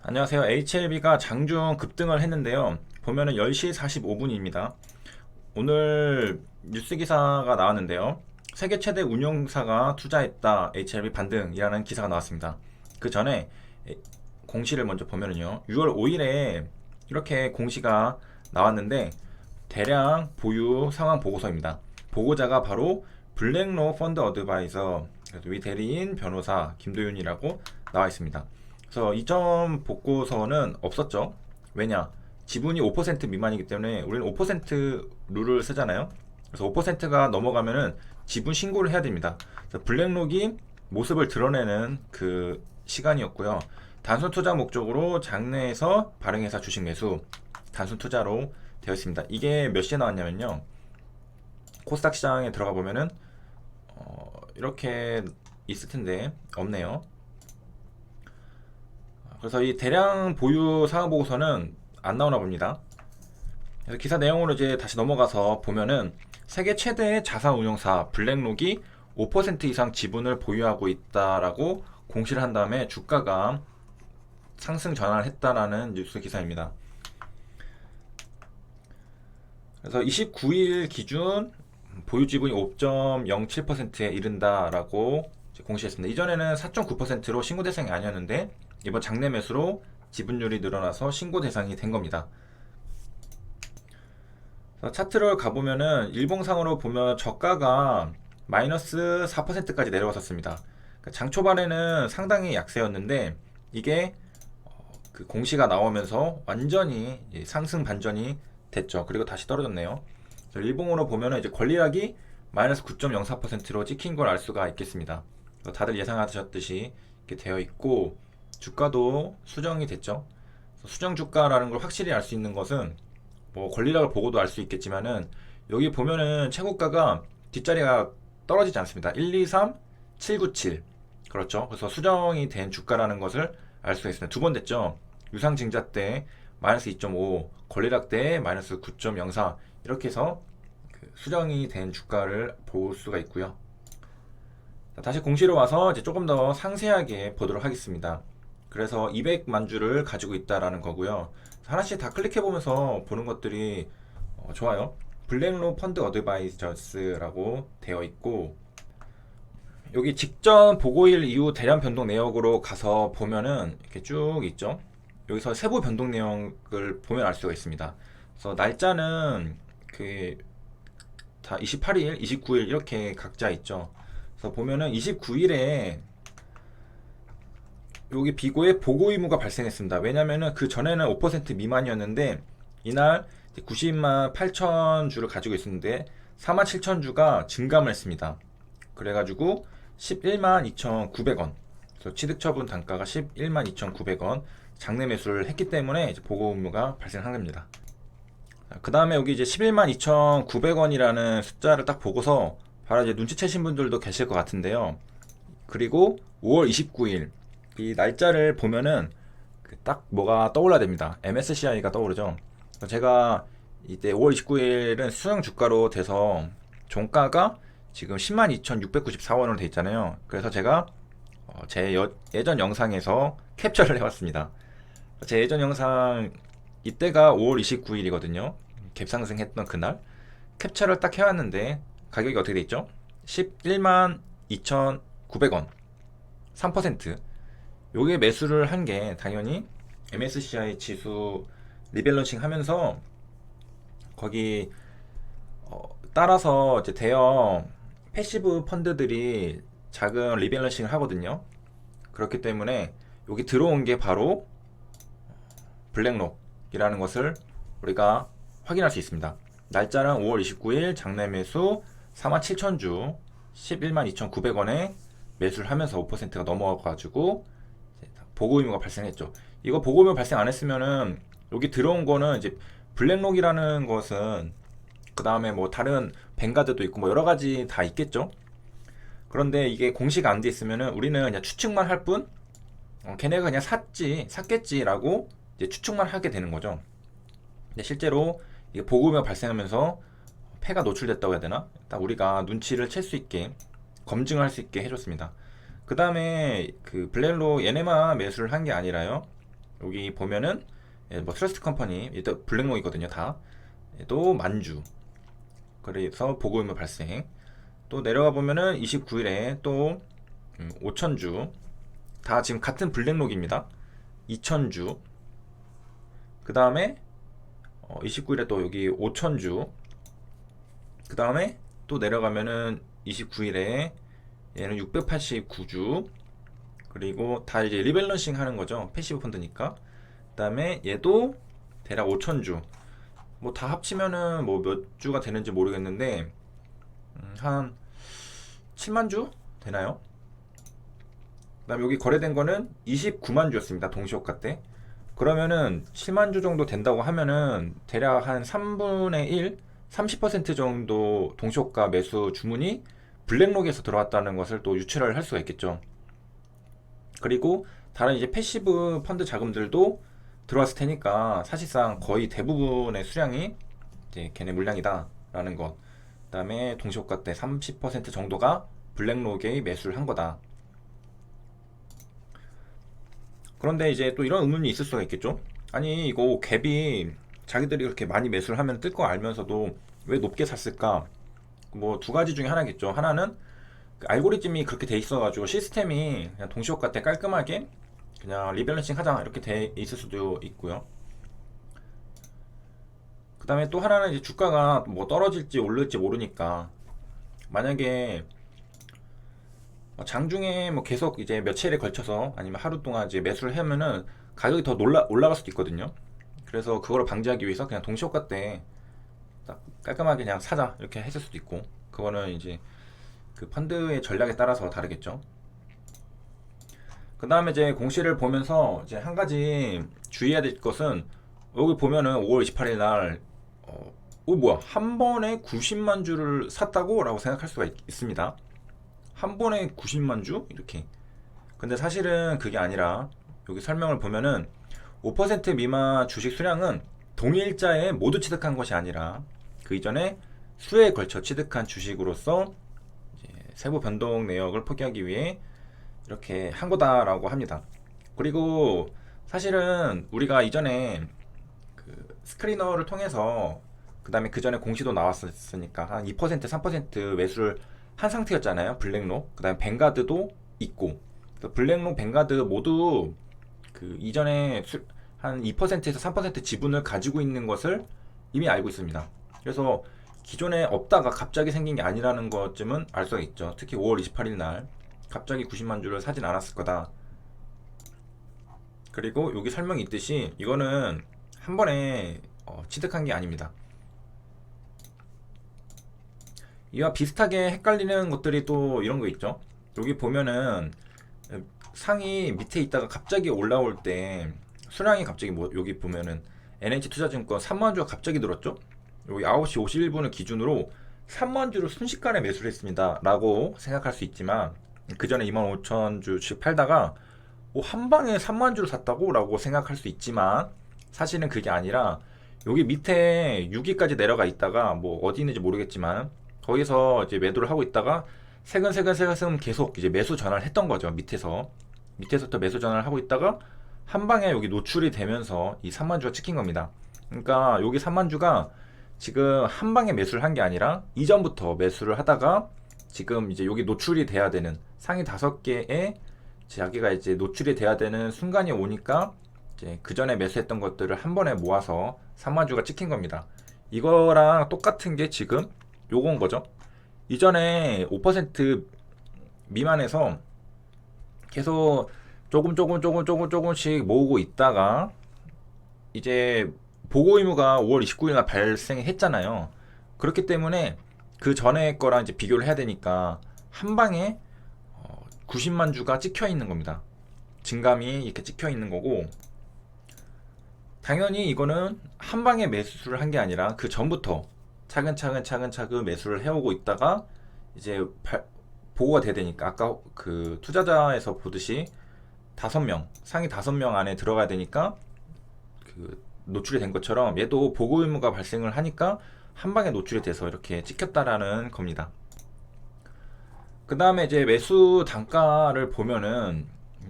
안녕하세요. HLB가 장중 급등을 했는데요. 보면은 10시 45분입니다. 오늘 뉴스 기사가 나왔는데요. 세계 최대 운용사가 투자했다. HLB 반등이라는 기사가 나왔습니다. 그 전에 공시를 먼저 보면은요. 6월 5일에 이렇게 공시가 나왔는데 대량 보유 상황 보고서입니다. 보고자가 바로 블랙로 펀드 어드바이저 위 대리인 변호사 김도윤이라고 나와 있습니다. 그래서 이점 보고서는 없었죠. 왜냐? 지분이 5% 미만이기 때문에 우리는 5% 룰을 쓰잖아요. 그래서 5%가 넘어가면은 지분 신고를 해야 됩니다. 그래서 블랙록이 모습을 드러내는 그 시간이었고요. 단순 투자 목적으로 장내에서 발행회사 주식 매수, 단순 투자로 되어 있습니다. 이게 몇 시에 나왔냐면요. 코스닥 시장에 들어가 보면은 이렇게 있을 텐데 없네요. 그래서 이 대량 보유 상황 보고서는 안 나오나 봅니다. 그래서 기사 내용으로 이제 다시 넘어가서 보면은 세계 최대의 자산 운용사 블랙록이 5% 이상 지분을 보유하고 있다라고 공시를 한 다음에 주가가 상승 전환을 했다라는 뉴스 기사입니다. 그래서 29일 기준 보유 지분이 5.07%에 이른다라고 공시했습니다. 이전에는 4.9%로 신고 대상이 아니었는데 이번 장내 매수로 지분율이 늘어나서 신고 대상이 된 겁니다. 차트를 가보면은 일봉상으로 보면 저가가 마이너스 4%까지 내려왔었습니다. 장 초반에는 상당히 약세였는데 이게 그 공시가 나오면서 완전히 상승 반전이 됐죠. 그리고 다시 떨어졌네요. 일봉으로 보면은 이제 권리락이 마이너스 9.04%로 찍힌 걸 알 수가 있겠습니다. 다들 예상하셨듯이 이렇게 되어 있고 주가도 수정이 됐죠. 수정 주가라는 걸 확실히 알 수 있는 것은 뭐 권리락을 보고도 알 수 있겠지만은 여기 보면은 최고가가 뒷자리가 떨어지지 않습니다. 123, 797 그렇죠. 그래서 수정이 된 주가라는 것을 알 수가 있습니다. 두 번 됐죠. 유상증자 때 마이너스 2.5, 권리락 때 마이너스 9.04 이렇게 해서 그 수정이 된 주가를 볼 수가 있고요. 다시 공시로 와서 이제 조금 더 상세하게 보도록 하겠습니다. 그래서 200만 주를 가지고 있다라는 거고요. 하나씩 다 클릭해 보면서 보는 것들이 좋아요. 블랙로 펀드 어드바이저스라고 되어 있고 여기 직전 보고일 이후 대량 변동 내역으로 가서 보면은 이렇게 쭉 있죠. 여기서 세부 변동 내역을 보면 알 수가 있습니다. 그래서 날짜는 그 다 28일, 29일 이렇게 각자 있죠. 그래서 보면은 29일에 여기 비고에 보고 의무가 발생했습니다. 왜냐면은 그 전에는 5% 미만이었는데 이날 90만 8천 주를 가지고 있었는데 4만 7천 주가 증감을 했습니다. 그래가지고 11만 2,900원. 그래서 취득처분 단가가 11만 2,900원 장내 매수를 했기 때문에 이제 보고 의무가 발생한 겁니다. 그 다음에 여기 이제 11만 2,900원이라는 숫자를 딱 보고서 바로 이제 눈치채신 분들도 계실 것 같은데요. 그리고 5월 29일 이 날짜를 보면은 딱 뭐가 떠올라야 됩니다. MSCI가 떠오르죠. 제가 이때 5월 29일은 수능 주가로 돼서 종가가 지금 102,694원으로 돼 있잖아요. 그래서 제가 제 예전 영상에서 캡처를 해봤습니다. 제 예전 영상 이때가 5월 29일이거든요. 갭상승했던 그날 캡처를 딱 해왔는데 가격이 어떻게 돼 있죠? 11만 2,900원 3% 요게 매수를 한 게 당연히 MSCI 지수 리밸런싱 하면서 거기 따라서 이제 대형 패시브 펀드들이 작은 리밸런싱을 하거든요. 그렇기 때문에 여기 들어온 게 바로 블랙록이라는 것을 우리가 확인할 수 있습니다. 날짜는 5월 29일 장내 매수 47,000주 11만 2,900원에 매수를 하면서 5%가 넘어가가지고 보고 의무가 발생했죠. 이거 보고 의무 발생 안 했으면은 여기 들어온 거는 이제 블랙록이라는 것은 그 다음에 뭐 다른 뱅가드도 있고 뭐 여러 가지 다 있겠죠. 그런데 이게 공시가 안 돼 있으면은 우리는 그냥 추측만 할 뿐, 걔네가 그냥 샀겠지라고 이제 추측만 하게 되는 거죠. 근데 실제로 이게 보고 의무가 발생하면서 폐가 노출됐다고 해야 되나? 딱 우리가 눈치를 챌 수 있게 검증할 수 있게 해줬습니다. 그 다음에 그 블랙록 얘네만 매수를 한 게 아니라요. 여기 보면은 뭐 트러스트 컴퍼니 일단 블랙록이거든요. 다 또 만주, 그래서 보고 의무 발생. 또 내려가 보면은 29일에 또 5천주, 다 지금 같은 블랙록입니다. 2천주, 그 다음에 29일에 또 여기 5천주, 그 다음에 또 내려가면은 29일에 얘는 689주, 그리고 다 이제 리밸런싱 하는 거죠. 패시브 펀드니까. 그 다음에 얘도 대략 5천주. 뭐 다 합치면은 뭐 몇 주가 되는지 모르겠는데 한 7만 주 되나요? 그 다음에 여기 거래된 거는 29만 주였습니다. 동시호가 때. 그러면은 7만 주 정도 된다고 하면은 대략 한 3분의 1, 30% 정도 동시호가 매수 주문이 블랙록에서 들어왔다는 것을 또 유추를 할 수가 있겠죠. 그리고 다른 이제 패시브 펀드 자금들도 들어왔을 테니까 사실상 거의 대부분의 수량이 이제 걔네 물량이다라는 것. 그다음에 동시호가 때 30% 정도가 블랙록에 매수를 한 거다. 그런데 이제 또 이런 의문이 있을 수가 있겠죠. 아니 이거 갭이 자기들이 그렇게 많이 매수를 하면 뜰 거 알면서도 왜 높게 샀을까? 뭐 두 가지 중에 하나겠죠. 하나는 그 알고리즘이 그렇게 돼 있어가지고 시스템이 그냥 동시호가 때 깔끔하게 그냥 리밸런싱 하자 이렇게 돼 있을 수도 있고요. 그 다음에 또 하나는 이제 주가가 뭐 떨어질지 오를지 모르니까 만약에 장중에 뭐 계속 이제 며칠에 걸쳐서 아니면 하루 동안 이제 매수를 하면은 가격이 더 올라갈 수도 있거든요. 그래서 그걸 방지하기 위해서 그냥 동시호가 때 딱 깔끔하게 그냥 사자 이렇게 했을 수도 있고, 그거는 이제 그 펀드의 전략에 따라서 다르겠죠. 그 다음에 이제 공시를 보면서 이제 한 가지 주의해야 될 것은 여기 보면은 5월 28일 날 뭐야 한 번에 90만 주를 샀다고 라고 생각할 수가 있습니다. 한 번에 90만 주 이렇게. 근데 사실은 그게 아니라 여기 설명을 보면은 5% 미만 주식 수량은 동일자에 모두 취득한 것이 아니라 그 이전에 수에 걸쳐 취득한 주식으로서 이제 세부 변동 내역을 포기하기 위해 이렇게 한 거다라고 합니다. 그리고 사실은 우리가 이전에 그 스크리너를 통해서 그 다음에 그 전에 공시도 나왔었으니까 한 2% 3% 매수를 한 상태였잖아요. 블랙록, 그 다음에 뱅가드도 있고, 블랙록, 뱅가드 모두 그 이전에 한 2%에서 3% 지분을 가지고 있는 것을 이미 알고 있습니다. 그래서 기존에 없다가 갑자기 생긴 게 아니라는 것쯤은 알 수가 있죠. 특히 5월 28일 날 갑자기 90만 주를 사진 않았을 거다. 그리고 여기 설명이 있듯이 이거는 한 번에 취득한 게 아닙니다. 이와 비슷하게 헷갈리는 것들이 또 이런 거 있죠. 여기 보면은 상이 밑에 있다가 갑자기 올라올 때 수량이 갑자기 뭐 여기 보면은 NH투자증권 3만 주가 갑자기 늘었죠. 여기 9시 51분을 기준으로 3만 주를 순식간에 매수를 했습니다 라고 생각할 수 있지만, 그 전에 25,000주씩 팔다가 한 방에 3만 주를 샀다고 라고 생각할 수 있지만, 사실은 그게 아니라 여기 밑에 6위까지 내려가 있다가 뭐 어디 있는지 모르겠지만 거기서 이제 매도를 하고 있다가 세근세근 계속 이제 매수 전환을 했던 거죠. 밑에서부터 매수 전환을 하고 있다가 한 방에 여기 노출이 되면서 이 3만 주가 찍힌 겁니다. 그러니까 여기 3만 주가 지금 한 방에 매수를 한 게 아니라 이전부터 매수를 하다가 지금 이제 여기 노출이 돼야 되는 상위 5개에 자기가 이제 노출이 돼야 되는 순간이 오니까 이제 그 전에 매수했던 것들을 한 번에 모아서 3만 주가 찍힌 겁니다. 이거랑 똑같은 게 지금 요건 거죠. 이전에 5% 미만에서 계속 조금씩 모으고 있다가 이제 보고 의무가 5월 29일 날 발생했잖아요. 그렇기 때문에 그 전에 거랑 이제 비교를 해야 되니까 한 방에 90만 주가 찍혀 있는 겁니다. 증감이 이렇게 찍혀 있는 거고, 당연히 이거는 한 방에 매수를 한 게 아니라 그 전부터 차근차근 매수를 해오고 있다가 이제 보고가 돼야 되니까 아까 그 투자자에서 보듯이 5명, 상위 5명 안에 들어가야 되니까 그 노출이 된 것처럼 얘도 보고 의무가 발생을 하니까 한 방에 노출이 돼서 이렇게 찍혔다라는 겁니다. 그 다음에 이제 매수 단가를 보면은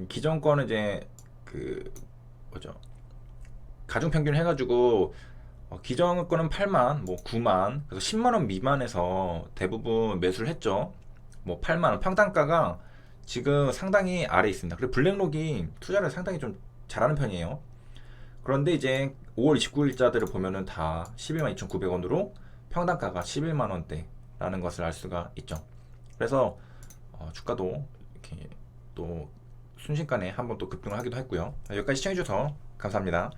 기존 거는 이제 그 뭐죠? 가중평균 해가지고 기존 거는 8만, 뭐 9만, 그래서 10만 원 미만에서 대부분 매수를 했죠. 뭐 8만 원 평단가가 지금 상당히 아래에 있습니다. 그리고 블랙록이 투자를 상당히 좀 잘하는 편이에요. 그런데 이제 5월 29일자들을 보면은 다 11만 2,900원으로 평단가가 11만 원대라는 것을 알 수가 있죠. 그래서 주가도 이렇게 또 순식간에 한번 또 급등을 하기도 했고요. 여기까지 시청해주셔서 감사합니다.